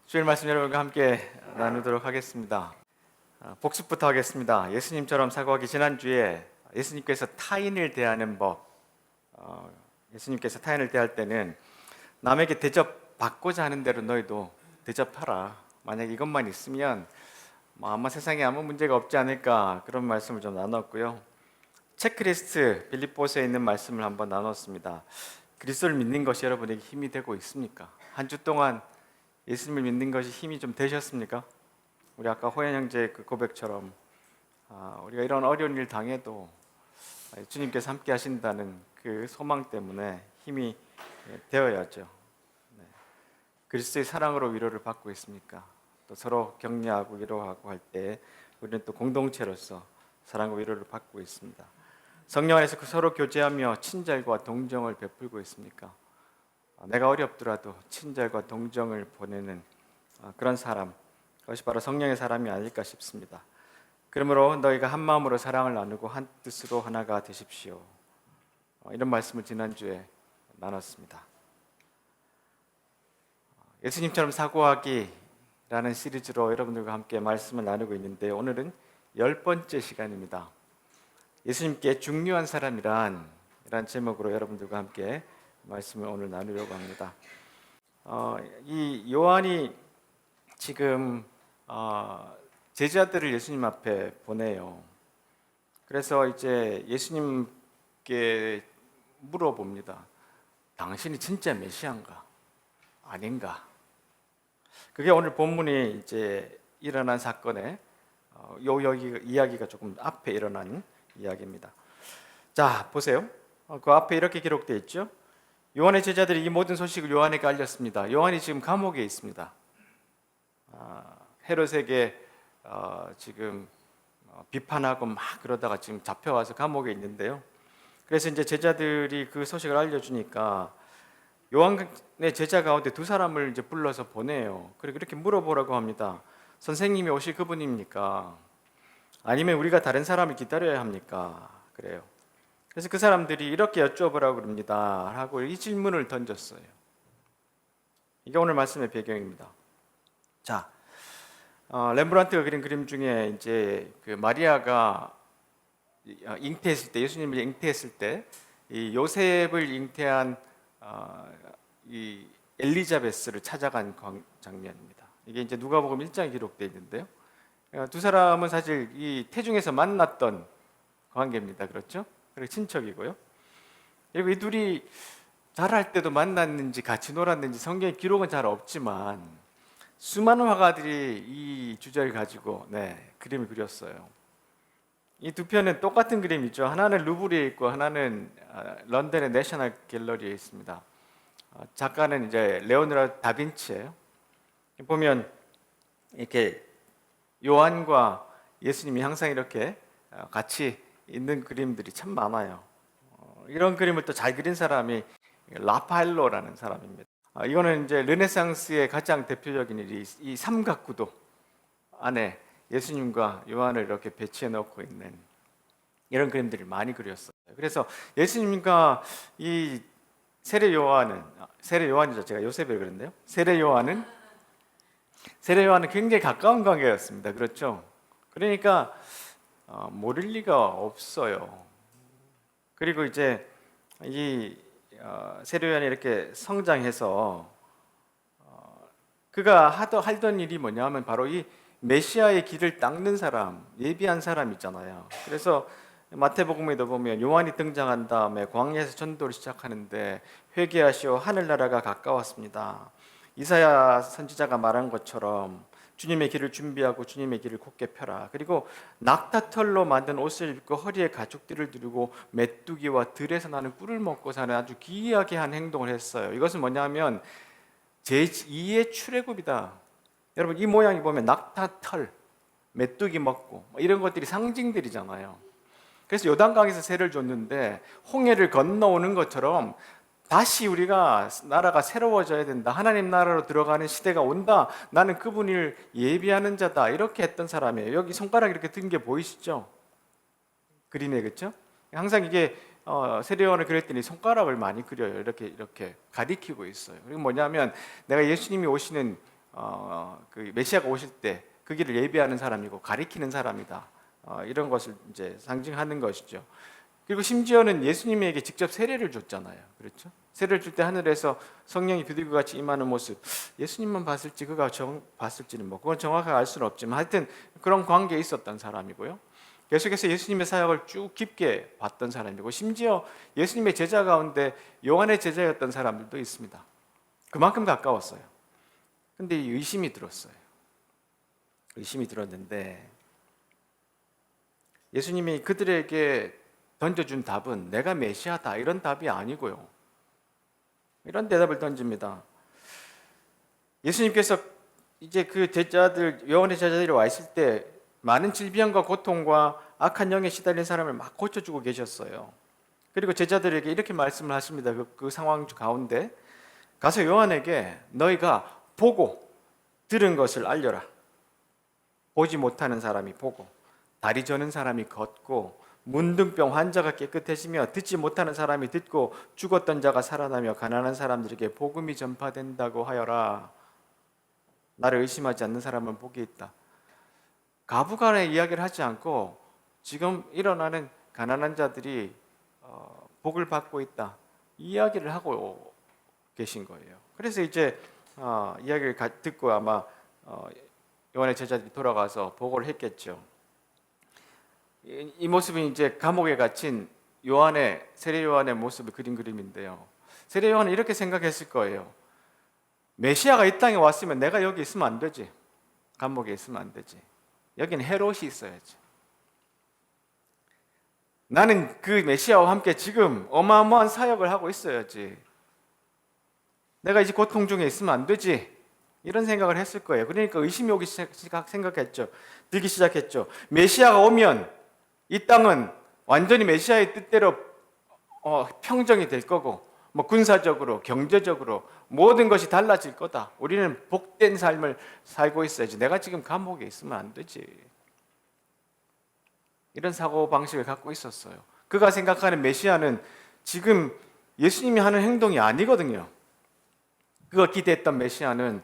주일 말씀 여러분과 함께 나누도록 하겠습니다. 복습부터 하겠습니다. 예수님처럼 사고하기. 지난주에 예수님께서 타인을 대하는 법, 예수님께서 타인을 대할 때는 남에게 대접받고자 하는 대로 너희도 대접하라. 만약 이것만 있으면 아마 세상에 아무 문제가 없지 않을까, 그런 말씀을 좀 나눴고요. 체크리스트 빌립보서에 있는 말씀을 한번 나눴습니다. 그리스도를 믿는 것이 여러분에게 힘이 되고 있습니까? 한 주 동안 예수님을 믿는 것이 힘이 좀 되셨습니까? 우리 아까 호연 형제의 그 고백처럼 우리가 이런 어려운 일 당해도 주님께서 함께 하신다는 그 소망 때문에 힘이 되어야죠. 네. 그리스도의 사랑으로 위로를 받고 있습니까? 또 서로 격려하고 위로하고 할 때 우리는 또 공동체로서 사랑과 위로를 받고 있습니다. 성령 안에서 서로 교제하며 친절과 동정을 베풀고 있습니까? 내가 어렵더라도 친절과 동정을 보내는 그런 사람, 그것이 바로 성령의 사람이 아닐까 싶습니다. 그러므로 너희가 한 마음으로 사랑을 나누고 한 뜻으로 하나가 되십시오. 이런 말씀을 지난주에 나눴습니다. 예수님처럼 사고하기라는 시리즈로 여러분들과 함께 말씀을 나누고 있는데, 오늘은 10번째 시간입니다. 예수님께 중요한 사람이란 제목으로 여러분들과 함께 말씀을 오늘 나누려고 합니다. 이 요한이 지금 제자들을 예수님 앞에 보내요. 그래서 이제 예수님께 물어봅니다. 당신이 진짜 메시아인가? 아닌가? 그게 오늘 본문에 이제 일어난 사건의 이야기가 조금 앞에 일어난 이야기입니다. 자, 보세요. 그 앞에 이렇게 기록되어 있죠. 요한의 제자들이 이 모든 소식을 요한에게 알렸습니다. 요한이 지금 감옥에 있습니다. 헤롯에게 지금 비판하고 막 그러다가 지금 잡혀와서 감옥에 있는데요. 그래서 이제 제자들이 그 소식을 알려주니까 요한의 제자 가운데 두 사람을 이제 불러서 보내요. 그리고 이렇게 물어보라고 합니다. 선생님이 오실 그분입니까? 아니면 우리가 다른 사람을 기다려야 합니까? 그래요. 그래서 그 사람들이 이렇게 여쭤보라고 그럽니다 하고 이 질문을 던졌어요. 이게 오늘 말씀의 배경입니다. 자, 렘브란트가 그린 그림 중에 이제 그 마리아가 잉태했을 때, 예수님을 잉태했을 때 이 요셉을 잉태한 이 엘리자베스를 찾아간 장면입니다. 이게 이제 누가복음 1장에 기록되어 있는데요. 두 사람은 사실 이 태중에서 만났던 관계입니다. 그렇죠? 그리고 친척이고요. 그리고 이 둘이 자랄 때도 만났는지 같이 놀았는지 성경에 기록은 잘 없지만 수많은 화가들이 이 주제를 가지고 그림을 그렸어요. 이 두 편은 똑같은 그림이죠. 하나는 루브르에 있고 하나는 런던의 내셔널 갤러리에 있습니다. 작가는 이제 레오나르도 다빈치예요. 보면 이렇게 요한과 예수님이 항상 이렇게 같이 있는 그림들이 참 많아요. 이런 그림을 또 잘 그린 사람이 라파엘로라는 사람입니다. 이거는 이제 르네상스의 가장 대표적인 일이 이 삼각구도 안에 예수님과 요한을 이렇게 배치해 놓고 있는 이런 그림들을 많이 그렸어요. 그래서 예수님과 이 세례 요한이죠. 제가 요셉을 그랬는데요. 세례 요한은 굉장히 가까운 관계였습니다. 그렇죠? 그러니까 모를 리가 없어요. 그리고 이제 이 세례 요한이 이렇게 성장해서 그가 하던 일이 뭐냐면 바로 이 메시아의 길을 닦는 사람, 예비한 사람 있잖아요. 그래서 마태복음에도 보면 요한이 등장한 다음에 광야에서 전도를 시작하는데 회개하시오, 하늘나라가 가까웠습니다. 이사야 선지자가 말한 것처럼 주님의 길을 준비하고 주님의 길을 곧게 펴라. 그리고 낙타털로 만든 옷을 입고 허리에 가죽띠를 두르고 메뚜기와 들에서 나는 꿀을 먹고 사는 아주 기이하게 한 행동을 했어요. 이것은 뭐냐면 제2의 출애굽이다. 여러분, 이 모양이 보면 낙타털, 메뚜기 먹고 이런 것들이 상징들이잖아요. 그래서 요단강에서 세를 줬는데 홍해를 건너오는 것처럼 다시 우리가 나라가 새로워져야 된다. 하나님 나라로 들어가는 시대가 온다. 나는 그분을 예비하는 자다. 이렇게 했던 사람이에요. 여기 손가락 이렇게 든 게 보이시죠? 그림에, 그렇죠? 항상 이게 세례요한을 그렸더니 손가락을 많이 그려요. 이렇게 가리키고 있어요. 그리고 뭐냐면 내가 예수님이 오시는 그 메시아가 오실 때 그 길을 예비하는 사람이고 가리키는 사람이다. 이런 것을 이제 상징하는 것이죠. 그리고 심지어는 예수님에게 직접 세례를 줬잖아요. 그렇죠? 세례를 줄 때 하늘에서 성령이 비둘기 같이 임하는 모습, 예수님만 봤을지 그가 봤을지는 뭐 그건 정확하게 알 수는 없지만 하여튼 그런 관계에 있었던 사람이고요. 계속해서 예수님의 사역을 쭉 깊게 봤던 사람이고, 심지어 예수님의 제자 가운데 요한의 제자였던 사람들도 있습니다. 그만큼 가까웠어요. 근데 이 의심이 들었어요. 의심이 들었는데 예수님이 그들에게 던져준 답은 내가 메시아다 이런 답이 아니고요. 이런 대답을 던집니다. 예수님께서 이제 그 제자들, 요한의 제자들이 와 있을 때 많은 질병과 고통과 악한 영에 시달린 사람을 막 고쳐주고 계셨어요. 그리고 제자들에게 이렇게 말씀을 하십니다. 그 상황 가운데 가서 요한에게 너희가 보고 들은 것을 알려라. 보지 못하는 사람이 보고, 다리 저는 사람이 걷고, 문둥병 환자가 깨끗해지며, 듣지 못하는 사람이 듣고, 죽었던 자가 살아나며, 가난한 사람들에게 복음이 전파된다고 하여라. 나를 의심하지 않는 사람은 복이 있다. 가부간의 이야기를 하지 않고 지금 일어나는 가난한 자들이 복을 받고 있다, 이 이야기를 하고 계신 거예요. 그래서 이제 이야기를 듣고 아마 요한의 제자들이 돌아가서 보고를 했겠죠. 이 모습은 이제 감옥에 갇힌 세례 요한의 모습을 그린 그림인데요. 세례 요한은 이렇게 생각했을 거예요. 메시아가 이 땅에 왔으면 내가 여기 있으면 안 되지. 감옥에 있으면 안 되지. 여기는 헤롯이 있어야지. 나는 그 메시아와 함께 지금 어마어마한 사역을 하고 있어야지. 내가 이제 고통 중에 있으면 안 되지. 이런 생각을 했을 거예요. 그러니까 의심이 들기 시작했죠. 메시아가 오면 이 땅은 완전히 메시아의 뜻대로 평정이 될 거고, 뭐 군사적으로, 경제적으로 모든 것이 달라질 거다. 우리는 복된 삶을 살고 있어야지. 내가 지금 감옥에 있으면 안 되지. 이런 사고 방식을 갖고 있었어요. 그가 생각하는 메시아는 지금 예수님이 하는 행동이 아니거든요. 그가 기대했던 메시아는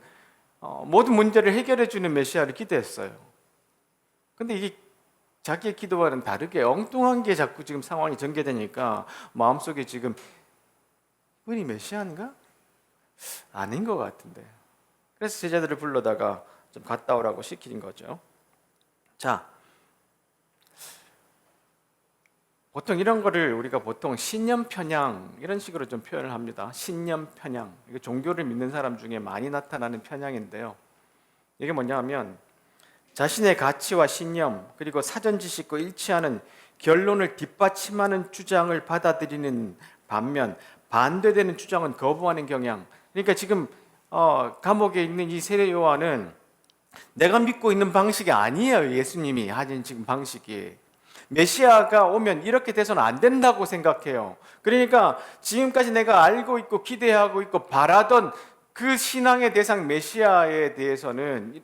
모든 문제를 해결해 주는 메시아를 기대했어요. 근데 이게 자기의 기도와는 다르게 엉뚱한 게 자꾸 지금 상황이 전개되니까 마음속에 지금 이분이 메시아인가? 아닌 것 같은데. 그래서 제자들을 불러다가 좀 갔다 오라고 시킨 거죠. 자, 보통 이런 거를 우리가 보통 신념편향 이런 식으로 좀 표현을 합니다. 신념편향. 이거 종교를 믿는 사람 중에 많이 나타나는 편향인데요. 이게 뭐냐 하면 자신의 가치와 신념 그리고 사전 지식과 일치하는 결론을 뒷받침하는 주장을 받아들이는 반면 반대되는 주장은 거부하는 경향. 그러니까 지금 감옥에 있는 이 세례 요한은 내가 믿고 있는 방식이 아니에요. 예수님이 하신 지금 방식이. 메시아가 오면 이렇게 돼서는 안 된다고 생각해요. 그러니까 지금까지 내가 알고 있고 기대하고 있고 바라던 그 신앙의 대상 메시아에 대해서는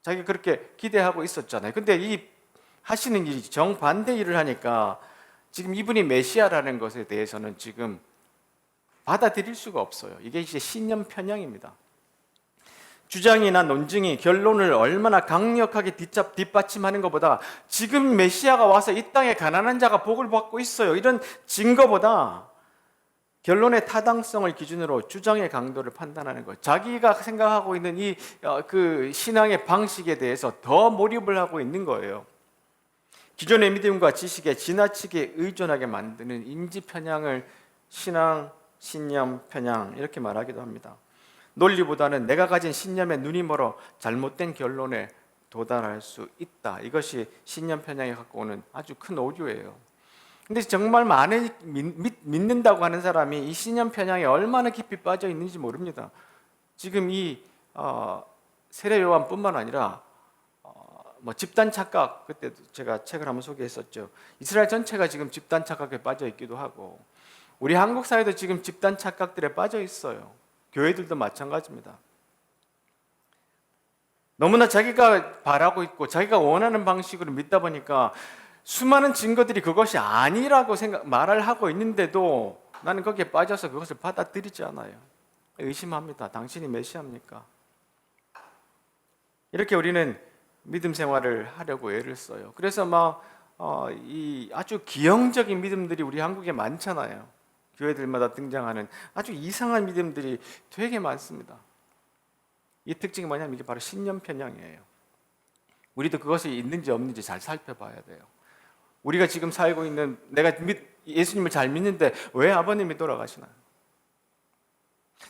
자기가 그렇게 기대하고 있었잖아요. 근데 이 하시는 일이 정반대 일을 하니까 지금 이분이 메시아라는 것에 대해서는 지금 받아들일 수가 없어요. 이게 이제 신념 편향입니다. 주장이나 논증이 결론을 얼마나 강력하게 뒷받침하는 것보다 지금 메시아가 와서 이 땅에 가난한 자가 복을 받고 있어요, 이런 증거보다 결론의 타당성을 기준으로 주장의 강도를 판단하는 것, 자기가 생각하고 있는 그 신앙의 방식에 대해서 더 몰입을 하고 있는 거예요. 기존의 믿음과 지식에 지나치게 의존하게 만드는 인지 편향을 신념 편향 이렇게 말하기도 합니다. 논리보다는 내가 가진 신념에 눈이 멀어 잘못된 결론에 도달할 수 있다. 이것이 신념 편향이 갖고 오는 아주 큰 오류예요. 근데 정말 많은 믿는다고 하는 사람이 이 신념 편향에 얼마나 깊이 빠져 있는지 모릅니다. 지금 이 세례 요한뿐만 아니라 뭐 집단 착각, 그때도 제가 책을 한번 소개했었죠. 이스라엘 전체가 지금 집단 착각에 빠져 있기도 하고, 우리 한국 사회도 지금 집단 착각들에 빠져 있어요. 교회들도 마찬가지입니다. 너무나 자기가 바라고 있고 자기가 원하는 방식으로 믿다 보니까 수많은 증거들이 그것이 아니라고 말을 하고 있는데도 나는 거기에 빠져서 그것을 받아들이지 않아요. 의심합니다. 당신이 메시아입니까? 이렇게 우리는 믿음 생활을 하려고 애를 써요. 그래서 이 아주 기형적인 믿음들이 우리 한국에 많잖아요. 교회들마다 등장하는 아주 이상한 믿음들이 되게 많습니다. 이 특징이 뭐냐면 이게 바로 신념 편향이에요. 우리도 그것이 있는지 없는지 잘 살펴봐야 돼요. 우리가 지금 살고 있는, 내가 예수님을 잘 믿는데 왜 아버님이 돌아가시나요?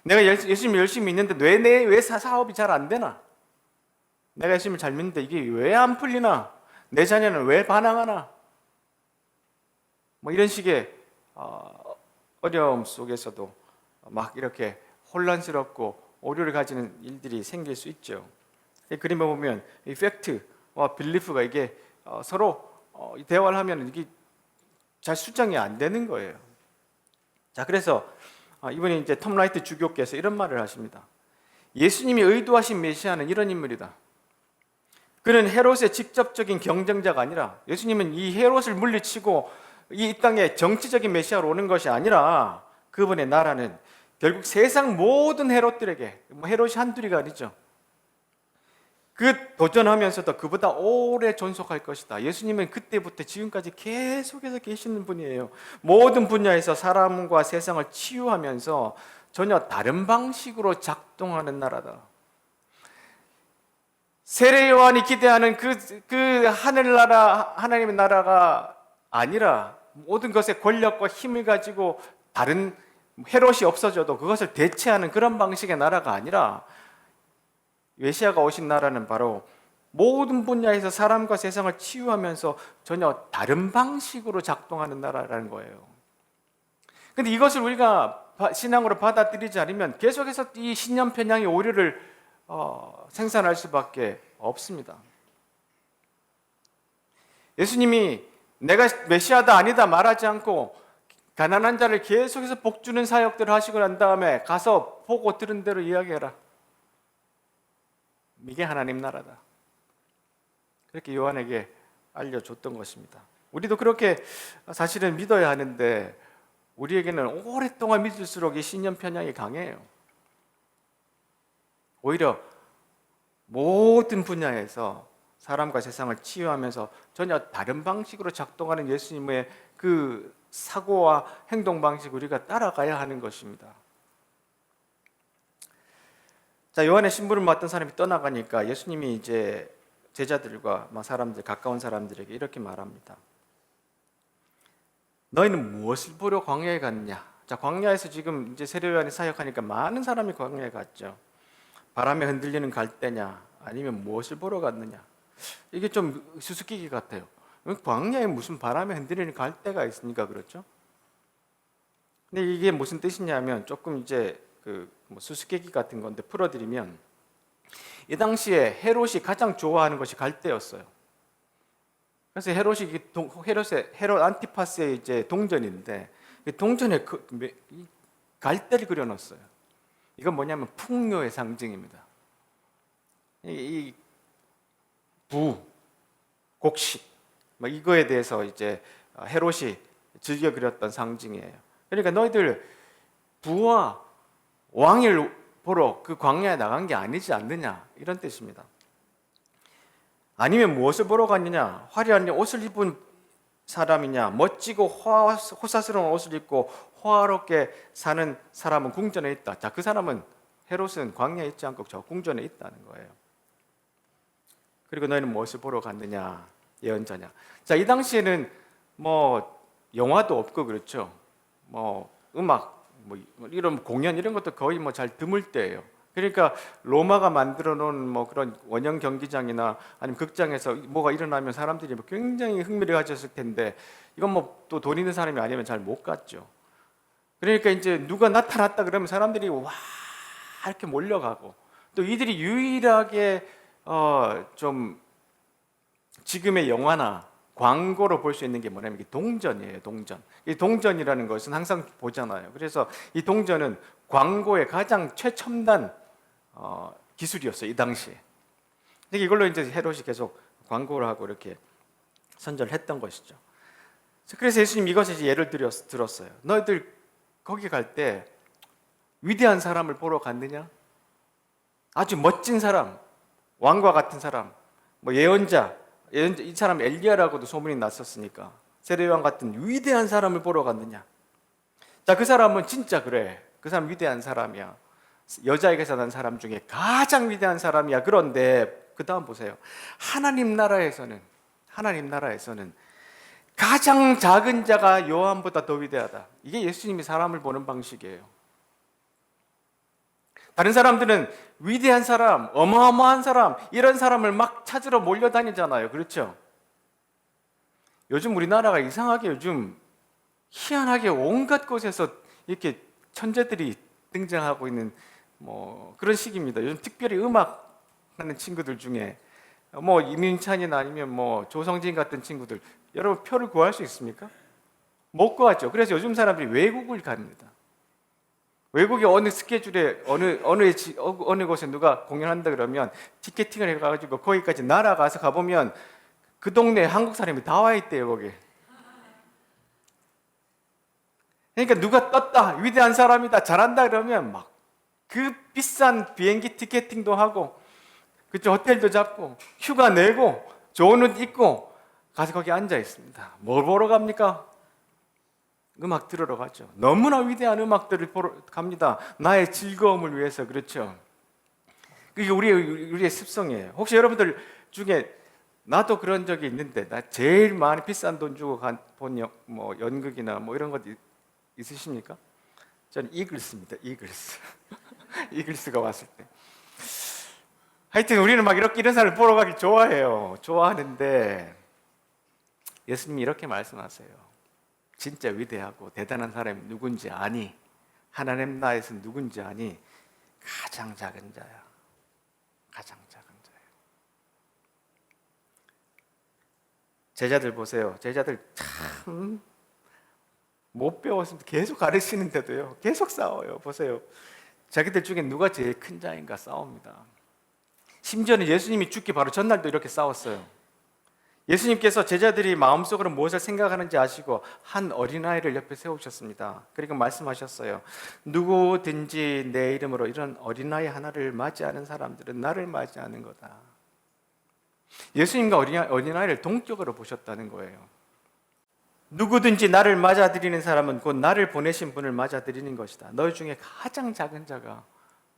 내가 예수님을 열심히 믿는데 왜 사업이 잘 안 되나? 내가 예수님을 잘 믿는데 이게 왜 안 풀리나? 내 자녀는 왜 반항하나? 뭐 이런 식의 어려움 속에서도 막 이렇게 혼란스럽고 오류를 가지는 일들이 생길 수 있죠. 이 그림을 보면 이 팩트와 빌리프가 이게 서로 대화를 하면 이게 잘 수정이 안 되는 거예요. 자, 그래서 이번에 이제 톰 라이트 주교께서 이런 말을 하십니다. 예수님이 의도하신 메시아는 이런 인물이다. 그는 헤롯의 직접적인 경쟁자가 아니라, 예수님은 이 헤롯을 물리치고 이 땅에 정치적인 메시아로 오는 것이 아니라 그분의 나라는 결국 세상 모든 헤롯들에게, 헤롯이 한둘이가 아니죠. 그 도전하면서도 그보다 오래 존속할 것이다. 예수님은 그때부터 지금까지 계속해서 계시는 분이에요. 모든 분야에서 사람과 세상을 치유하면서 전혀 다른 방식으로 작동하는 나라다. 세례 요한이 기대하는 그 하늘나라, 하나님의 나라가 아니라 모든 것에 권력과 힘을 가지고 다른 헤롯이 없어져도 그것을 대체하는 그런 방식의 나라가 아니라, 메시아가 오신 나라는 바로 모든 분야에서 사람과 세상을 치유하면서 전혀 다른 방식으로 작동하는 나라라는 거예요. 근데 이것을 우리가 신앙으로 받아들이지 않으면 계속해서 이 신념 편향의 오류를 생산할 수밖에 없습니다. 예수님이 내가 메시아다 아니다 말하지 않고 가난한 자를 계속해서 복주는 사역들을 하시고 난 다음에 가서 보고 들은 대로 이야기해라. 이게 하나님 나라다. 그렇게 요한에게 알려줬던 것입니다. 우리도 그렇게 사실은 믿어야 하는데 우리에게는 오랫동안 믿을수록 이 신념 편향이 강해요. 오히려 모든 분야에서 사람과 세상을 치유하면서 전혀 다른 방식으로 작동하는 예수님의 그 사고와 행동 방식 우리가 따라가야 하는 것입니다. 자, 요한의 신부를 맡은 사람이 떠나가니까 예수님이 이제 제자들과 사람들, 가까운 사람들에게 이렇게 말합니다. 너희는 무엇을 보러 광야에 갔냐? 자, 광야에서 지금 이제 세례 요한이 사역하니까 많은 사람이 광야에 갔죠. 바람에 흔들리는 갈대냐, 아니면 무엇을 보러 갔느냐? 이게 좀 수수께끼 같아요. 광야에 무슨 바람에 흔들리는 갈대가 있으니까 그렇죠? 근데 이게 무슨 뜻이냐면 조금 이제 수수께끼 같은 건데 풀어드리면, 이 당시에 헤롯이 가장 좋아하는 것이 갈대였어요. 그래서 헤롯 안티파스의 이제 동전인데, 동전에 갈대를 그려놨어요. 이건 뭐냐면 풍요의 상징입니다. 이 곡식 이거에 대해서 이제 헤롯이 즐겨 그렸던 상징이에요. 그러니까 너희들 부와 왕을 보러 그 광야에 나간 게 아니지 않느냐, 이런 뜻입니다. 아니면 무엇을 보러 갔느냐? 화려한 옷을 입은 사람이냐? 멋지고 호사스러운 옷을 입고 호화롭게 사는 사람은 궁전에 있다. 자, 그 사람은, 헤롯은 광야에 있지 않고 저 궁전에 있다는 거예요. 그리고 너희는 무엇을 보러 갔느냐? 예언자냐? 자, 이 당시에는 영화도 없고 그렇죠. 음악, 이런 공연 이런 것도 거의 잘 드물 때예요. 그러니까 로마가 만들어 놓은 그런 원형 경기장이나 아니면 극장에서 뭐가 일어나면 사람들이 굉장히 흥미를 가졌을 텐데, 이건 또 돈 있는 사람이 아니면 잘 못 갔죠. 그러니까 이제 누가 나타났다 그러면 사람들이 와 이렇게 몰려가고, 또 이들이 유일하게 좀 지금의 영화나 광고로 볼 수 있는 게 뭐냐면 이게 동전이에요. 동전. 이 동전이라는 것은 항상 보잖아요. 그래서 이 동전은 광고의 가장 최첨단 기술이었어요, 이 당시에. 이걸로 이제 헤롯이 계속 광고를 하고 이렇게 선전을 했던 것이죠. 그래서 예수님 이것에 이제 예를 들었어요. 너희들 거기 갈 때 위대한 사람을 보러 갔느냐? 아주 멋진 사람, 왕과 같은 사람, 뭐 예언자, 이 사람 엘리야라고도 소문이 났었으니까 세례요한 같은 위대한 사람을 보러 갔느냐? 자, 그 사람은 진짜 그래. 그 사람 위대한 사람이야. 여자에게서 난 사람 중에 가장 위대한 사람이야. 그런데 그 다음 보세요. 하나님 나라에서는 가장 작은 자가 요한보다 더 위대하다. 이게 예수님이 사람을 보는 방식이에요. 다른 사람들은 위대한 사람, 어마어마한 사람, 이런 사람을 막 찾으러 몰려다니잖아요. 그렇죠? 요즘 우리나라가 이상하게 요즘 희한하게 온갖 곳에서 이렇게 천재들이 등장하고 있는 뭐 그런 시기입니다. 요즘 특별히 음악 하는 친구들 중에 뭐 이민찬이나 아니면 뭐 조성진 같은 친구들, 여러분 표를 구할 수 있습니까? 못 구하죠. 그래서 요즘 사람들이 외국을 갑니다. 외국의 어느 스케줄에 어느 곳에 누가 공연한다 그러면 티켓팅을 해가지고 거기까지 날아가서 가보면 그 동네에 한국 사람이 다 와 있대요. 거기. 그러니까 누가 떴다, 위대한 사람이다, 잘한다 그러면 막 그 비싼 비행기 티켓팅도 하고 그쪽 호텔도 잡고 휴가 내고 좋은 옷 입고 가서 거기 앉아 있습니다. 뭘 보러 갑니까? 음악 들으러 가죠. 너무나 위대한 음악들을 보러 갑니다. 나의 즐거움을 위해서. 그렇죠? 그게 우리의 습성이에요. 혹시 여러분들 중에 나도 그런 적이 있는데, 나 제일 많이 비싼 돈 주고 본 연극이나 뭐 이런 것 있으십니까? 저는 이글스입니다. 이글스. 이글스가 왔을 때. 하여튼 우리는 막 이런 사람을 보러 가기 좋아해요. 좋아하는데 예수님이 이렇게 말씀하세요. 진짜 위대하고 대단한 사람이 누군지 아니? 하나님 나라에서 누군지 아니? 가장 작은 자야. 가장 작은 자야. 제자들 보세요. 제자들 참 못 배웠으면 계속 가르치는데도요. 계속 싸워요. 보세요. 자기들 중에 누가 제일 큰 자인가 싸웁니다. 심지어는 예수님이 죽기 바로 전날도 이렇게 싸웠어요. 예수님께서 제자들이 마음속으로 무엇을 생각하는지 아시고 한 어린아이를 옆에 세우셨습니다. 그리고 말씀하셨어요. 누구든지 내 이름으로 이런 어린아이 하나를 맞이하는 사람들은 나를 맞이하는 거다. 예수님과 어린아이를 동격으로 보셨다는 거예요. 누구든지 나를 맞아들이는 사람은 곧 나를 보내신 분을 맞아들이는 것이다. 너희 중에 가장 작은 자가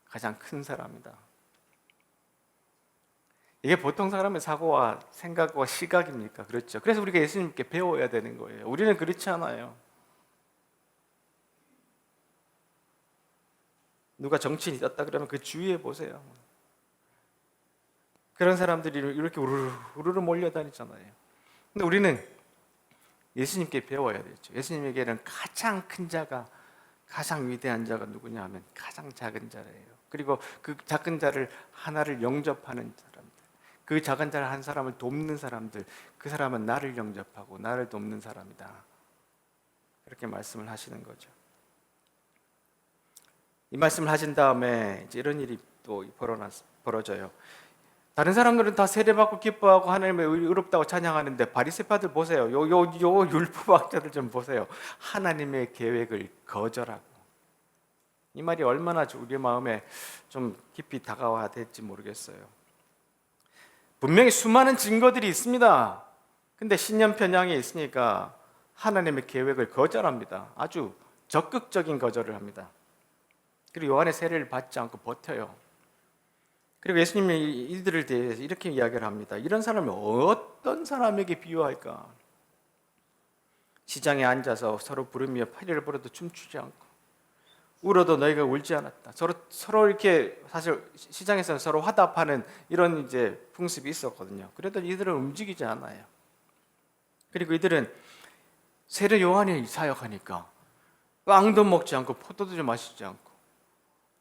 가장 큰 사람이다. 이게 보통 사람의 사고와 생각과 시각입니까? 그렇죠. 그래서 우리가 예수님께 배워야 되는 거예요. 우리는 그렇지 않아요. 누가 정치인이 떴다 그러면 그 주위에 보세요. 그런 사람들이 이렇게 우르르 몰려다니잖아요. 근데 우리는 예수님께 배워야 되죠. 예수님에게는 가장 큰 자가, 가장 위대한 자가 누구냐 하면 가장 작은 자예요. 그리고 그 작은 자를 하나를 영접하는 사람들, 그 작은 자를 한 사람을 돕는 사람들, 그 사람은 나를 영접하고 나를 돕는 사람이다. 그렇게 말씀을 하시는 거죠. 이 말씀을 하신 다음에 이제 이런 일이 또 벌어져요. 다른 사람들은 다 세례받고 기뻐하고 하나님의 의롭다고 찬양하는데 바리새파들 보세요. 요 율법학자들 좀 보세요. 하나님의 계획을 거절하고. 이 말이 얼마나 우리 마음에 좀 깊이 다가와야 될지 모르겠어요. 분명히 수많은 증거들이 있습니다. 근데 신념 편향이 있으니까 하나님의 계획을 거절합니다. 아주 적극적인 거절을 합니다. 그리고 요한의 세례를 받지 않고 버텨요. 그리고 예수님이 이들을 대해서 이렇게 이야기를 합니다. 이런 사람이 어떤 사람에게 비유할까? 시장에 앉아서 서로 부르며 파리를 불어도 춤추지 않고 울어도 너희가 울지 않았다. 서로 이렇게 사실 시장에서는 서로 화답하는 이런 이제 풍습이 있었거든요. 그래도 이들은 움직이지 않아요. 그리고 이들은 세례 요한이 사역하니까 빵도 먹지 않고 포도도 좀 마시지 않고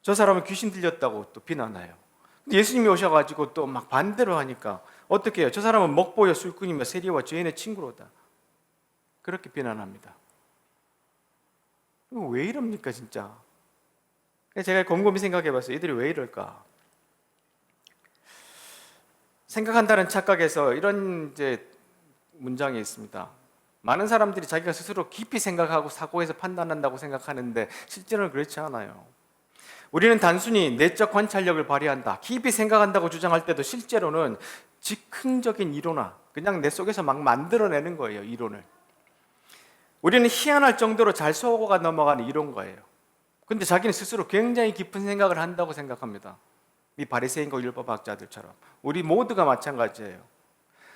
저 사람은 귀신 들렸다고 또 비난해요. 예수님이 오셔가지고 또 막 반대로 하니까 어떻게 해요? 저 사람은 먹보여 술꾼이며 세리와 죄인의 친구로다. 그렇게 비난합니다. 왜 이럽니까 진짜? 제가 곰곰이 생각해봤어요. 이들이 왜 이럴까? 생각한다는 착각에서 이런 이제 문장이 있습니다. 많은 사람들이 자기가 스스로 깊이 생각하고 사고해서 판단한다고 생각하는데 실제로는 그렇지 않아요. 우리는 단순히 내적 관찰력을 발휘한다, 깊이 생각한다고 주장할 때도 실제로는 즉흥적인 이론화, 그냥 내 속에서 막 만들어내는 거예요, 이론을. 우리는 희한할 정도로 잘 속아 넘어가는 이런 거예요. 근데 자기는 스스로 굉장히 깊은 생각을 한다고 생각합니다. 이 바리새인과 율법학자들처럼 우리 모두가 마찬가지예요.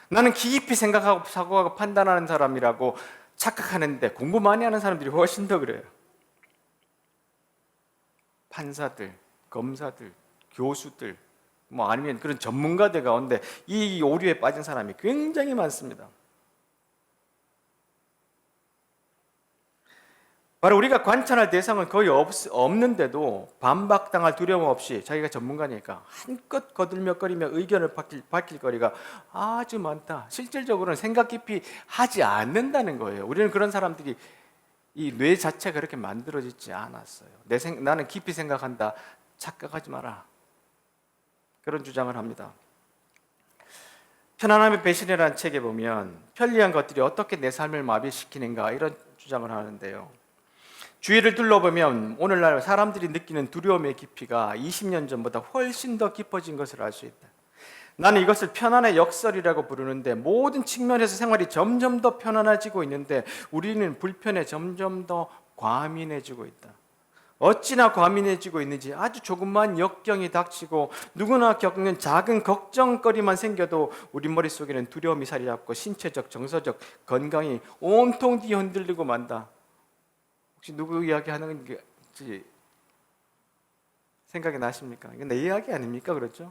나는 깊이 생각하고 사고하고 판단하는 사람이라고 착각하는데 공부 많이 하는 사람들이 훨씬 더 그래요. 판사들, 검사들, 교수들, 뭐 아니면 그런 전문가들 가운데 이 오류에 빠진 사람이 굉장히 많습니다. 바로 우리가 관찰할 대상은 거의 없는데도 반박당할 두려움 없이 자기가 전문가니까 한껏 거들먹거리며 의견을 밝힐 거리가 아주 많다. 실질적으로는 생각 깊이 하지 않는다는 거예요. 우리는 그런 사람들이 이 뇌 자체가 그렇게 만들어지지 않았어요. 나는 깊이 생각한다. 착각하지 마라. 그런 주장을 합니다. 편안함의 배신이라는 책에 보면 편리한 것들이 어떻게 내 삶을 마비시키는가 이런 주장을 하는데요. 주위를 둘러보면 오늘날 사람들이 느끼는 두려움의 깊이가 20년 전보다 훨씬 더 깊어진 것을 알 수 있다. 나는 이것을 편안의 역설이라고 부르는데 모든 측면에서 생활이 점점 더 편안해지고 있는데 우리는 불편에 점점 더 과민해지고 있다. 어찌나 과민해지고 있는지 아주 조금만 역경이 닥치고 누구나 겪는 작은 걱정거리만 생겨도 우리 머릿속에는 두려움이 자리 잡고 신체적, 정서적 건강이 온통 뒤흔들리고 만다. 혹시 누구 이야기 하는 건지 생각이 나십니까? 이건 내 이야기 아닙니까? 그렇죠?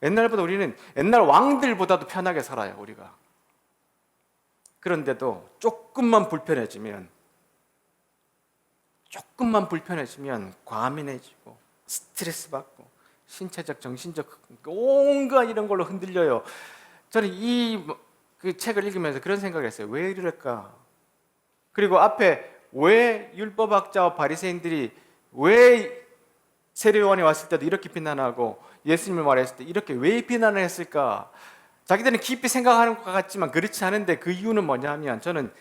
옛날 왕들보다도 편하게 살아요, 우리가. 그런데도 조금만 불편해지면 과민해지고 스트레스 받고 신체적, 정신적 온갖 이런 걸로 흔들려요. 저는 그 책을 읽으면서 그런 생각을 했어요. 왜 이럴까? 그리고 앞에 왜 율법학자와 바리새인들이 왜 세례요한이 왔을 때도 이렇게 비난하고 예수님을 말했을 때 이렇게 왜 비난을 했을까? 자기들은 깊이 생각하는 것 같지만 그렇지 않은데 그 이유는 뭐냐면 저는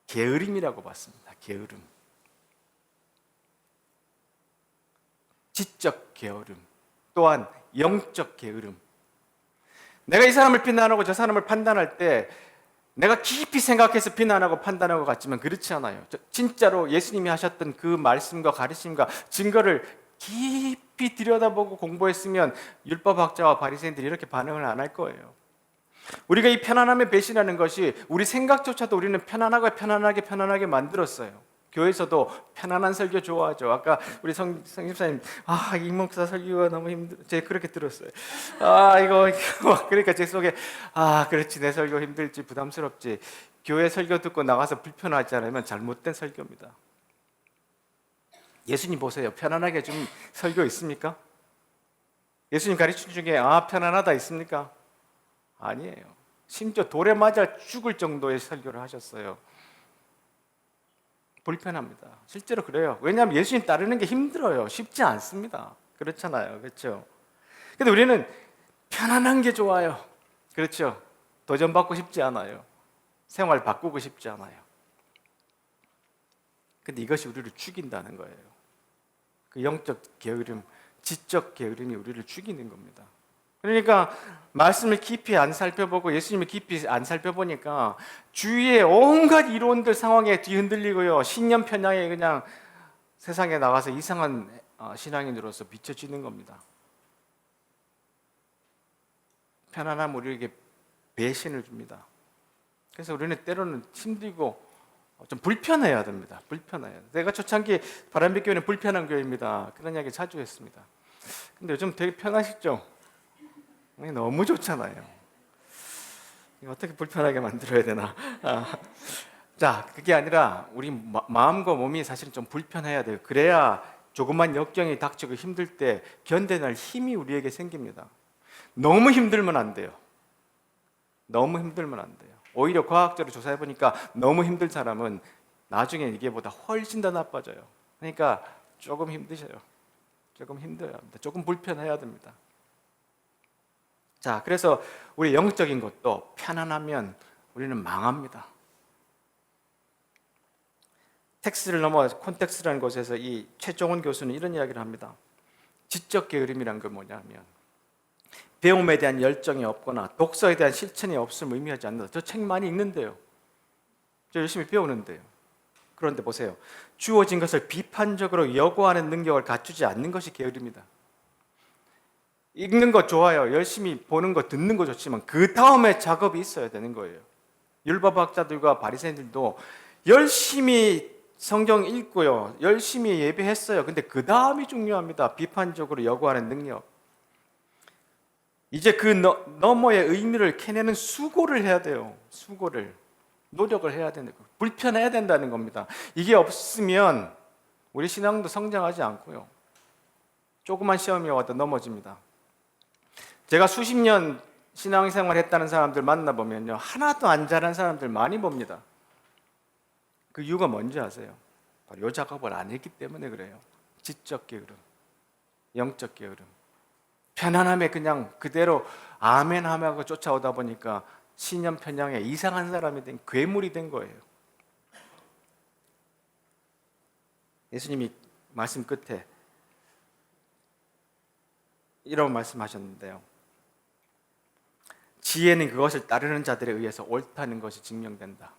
게으름이라고 봤습니다. 게으름. 지적 게으름, 또한 영적 게으름. 내가 이 사람을 비난하고 저 사람을 판단할 때 내가 깊이 생각해서 비난하고 판단한 것 같지만 그렇지 않아요. 진짜로 예수님이 하셨던 그 말씀과 가르침과 증거를 깊이 들여다보고 공부했으면 율법학자와 바리새인들이 이렇게 반응을 안 할 거예요. 우리가 이 편안함에 배신하는 것이 우리 생각조차도 우리는 편안하게 만들었어요. 교회에서도 편안한 설교 좋아하죠. 아까 우리 성집사님, 이 목사 설교가 너무 힘들어. 제가 그렇게 들었어요. 이거 그러니까 제 속에 그렇지, 내 설교 힘들지, 부담스럽지. 교회 설교 듣고 나가서 불편하지 않으면 잘못된 설교입니다. 예수님 보세요. 편안하게 좀 설교 있습니까? 예수님 가르침 중에 편안하다 있습니까? 아니에요. 심지어 돌에 맞아 죽을 정도의 설교를 하셨어요. 불편합니다. 실제로 그래요. 왜냐하면 예수님 따르는 게 힘들어요. 쉽지 않습니다. 그렇잖아요. 그렇죠? 근데 우리는 편안한 게 좋아요. 그렇죠? 도전받고 싶지 않아요. 생활 바꾸고 싶지 않아요. 근데 이것이 우리를 죽인다는 거예요. 그 영적 게으름, 지적 게으름이 우리를 죽이는 겁니다. 그러니까 말씀을 깊이 안 살펴보고 예수님을 깊이 안 살펴보니까 주위의 온갖 이론들 상황에 뒤흔들리고요. 신념 편향에 그냥 세상에 나가서 이상한 신앙인으로서 비춰지는 겁니다. 편안함 우리에게 배신을 줍니다. 그래서 우리는 때로는 힘들고 좀 불편해야 됩니다. 불편해야. 내가 초창기 바람빛교회는 불편한 교회입니다. 그런 이야기 자주 했습니다. 근데 요즘 되게 편하시죠? 너무 좋잖아요. 어떻게 불편하게 만들어야 되나? 자, 그게 아니라 우리 마음과 몸이 사실은 좀 불편해야 돼요. 그래야 조금만 역경이 닥치고 힘들 때 견뎌낼 힘이 우리에게 생깁니다. 너무 힘들면 안 돼요. 너무 힘들면 안 돼요. 오히려 과학적으로 조사해 보니까 너무 힘든 사람은 나중에 이게보다 훨씬 더 나빠져요. 그러니까 조금 힘드셔요. 조금 힘들어야 합니다. 조금 불편해야 됩니다. 자, 그래서 우리 영적인 것도 편안하면 우리는 망합니다. 텍스트를 넘어 콘텍스트라는 곳에서 이 최종원 교수는 이런 이야기를 합니다. 지적 게으름이란 건 뭐냐면 배움에 대한 열정이 없거나 독서에 대한 실천이 없음을 의미하지 않는다. 저 책 많이 읽는데요. 저 열심히 배우는데요. 그런데 보세요. 주어진 것을 비판적으로 여고하는 능력을 갖추지 않는 것이 게으름이다. 읽는 거 좋아요. 열심히 보는 거, 듣는 거 좋지만 그 다음에 작업이 있어야 되는 거예요. 율법학자들과 바리새인들도 열심히 성경 읽고요. 열심히 예배했어요. 근데 그 다음이 중요합니다. 비판적으로 여고하는 능력. 이제 그 너머의 의미를 캐내는 수고를 해야 돼요. 수고를. 노력을 해야 되는 거. 불편해야 된다는 겁니다. 이게 없으면 우리 신앙도 성장하지 않고요. 조그만 시험이 와도 넘어집니다. 제가 수십 년 신앙생활 했다는 사람들 만나보면요. 하나도 안 잘한 사람들 많이 봅니다. 그 이유가 뭔지 아세요? 바로 이 작업을 안 했기 때문에 그래요. 지적 게으름, 영적 게으름. 편안함에 그냥 그대로 아멘 하고 쫓아오다 보니까 신념 편향에 이상한 사람이 된 괴물이 된 거예요. 예수님이 말씀 끝에 이런 말씀하셨는데요. 지혜는 그것을 따르는 자들에 의해서 옳다는 것이 증명된다.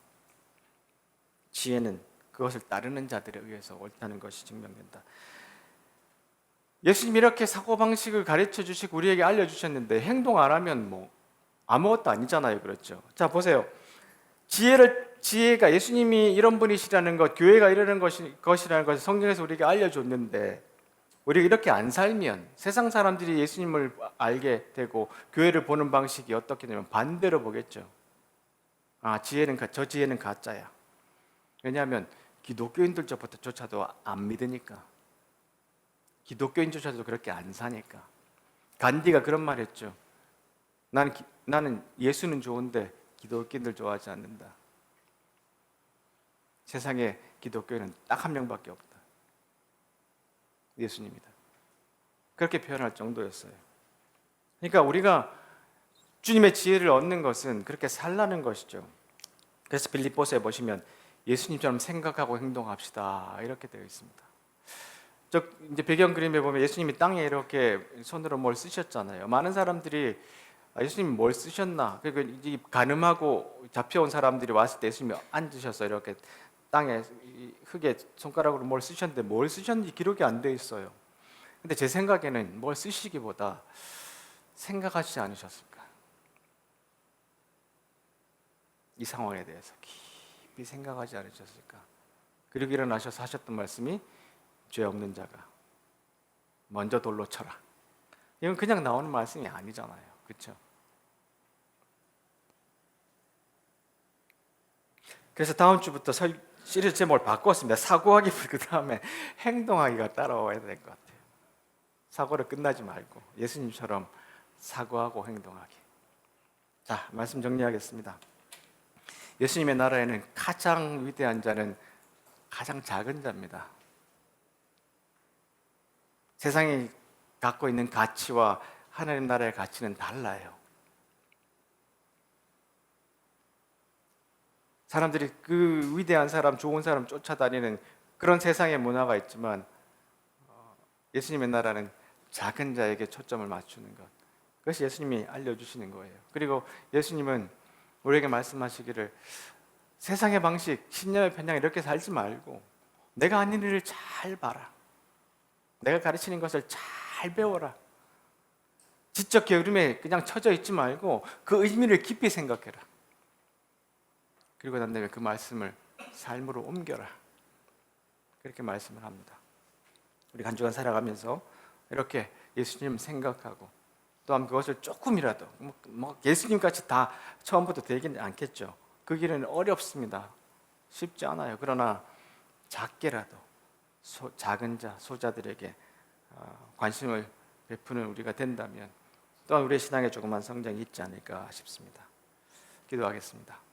지혜는 그것을 따르는 자들에 의해서 옳다는 것이 증명된다. 예수님이 이렇게 사고방식을 가르쳐 주시고 우리에게 알려주셨는데 행동 안 하면 뭐 아무것도 아니잖아요. 그렇죠? 자, 보세요. 지혜가 예수님이 이런 분이시라는 것, 교회가 이러는 것이라는 것을 성경에서 우리에게 알려줬는데 우리가 이렇게 안 살면 세상 사람들이 예수님을 알게 되고 교회를 보는 방식이 어떻게 되면 반대로 보겠죠. 아, 저 지혜는 가짜야. 왜냐하면 기독교인들조차도 안 믿으니까. 기독교인조차도 그렇게 안 사니까. 간디가 그런 말 했죠. 나는 예수는 좋은데 기독교인들 좋아하지 않는다. 세상에 기독교인은 딱 한 명밖에 없다. 예수님이다. 그렇게 표현할 정도였어요. 그러니까 우리가 주님의 지혜를 얻는 것은 그렇게 살라는 것이죠. 그래서 빌립보서에 보시면 예수님처럼 생각하고 행동합시다 이렇게 되어 있습니다. 저 이제 배경 그림에 보면 예수님이 땅에 이렇게 손으로 뭘 쓰셨잖아요. 많은 사람들이 예수님이 뭘 쓰셨나? 그리고 이 가늠하고 잡혀온 사람들이 왔을 때 예수님이 앉으셔서 이렇게 땅에 흙에 손가락으로 뭘 쓰셨는데 뭘 쓰셨는지 기록이 안 돼 있어요. 근데 제 생각에는 뭘 쓰시기보다 생각하시지 않으셨을까? 이 상황에 대해서 깊이 생각하지 않으셨을까? 그리고 일어나셔서 하셨던 말씀이 죄 없는 자가 먼저 돌로 쳐라. 이건 그냥 나오는 말씀이 아니잖아요. 그렇죠? 그래서 다음 주부터 시리즈 제목을 바꿨습니다. 사고하기 그 다음에 행동하기가 따라와야 될 것 같아요. 사고를 끝나지 말고 예수님처럼 사고하고 행동하기. 자, 말씀 정리하겠습니다. 예수님의 나라에는 가장 위대한 자는 가장 작은 자입니다. 세상이 갖고 있는 가치와 하나님 나라의 가치는 달라요. 사람들이 그 위대한 사람, 좋은 사람 쫓아다니는 그런 세상의 문화가 있지만 예수님의 나라는 작은 자에게 초점을 맞추는 것. 그것이 예수님이 알려주시는 거예요. 그리고 예수님은 우리에게 말씀하시기를 세상의 방식, 신념의 편향 이렇게 살지 말고 내가 하는 일을 잘 봐라. 내가 가르치는 것을 잘 배워라. 지적 게으름에 그냥 처져 있지 말고 그 의미를 깊이 생각해라. 그리고 난 다음에 그 말씀을 삶으로 옮겨라. 그렇게 말씀을 합니다. 우리 한 주간 살아가면서 이렇게 예수님 생각하고 또한 그것을 조금이라도 예수님같이 다 처음부터 되기는 않겠죠. 그 길은 어렵습니다. 쉽지 않아요. 그러나 작게라도 작은 자, 소자들에게 관심을 베푸는 우리가 된다면 또한 우리의 신앙에 조그만 성장이 있지 않을까 싶습니다. 기도하겠습니다.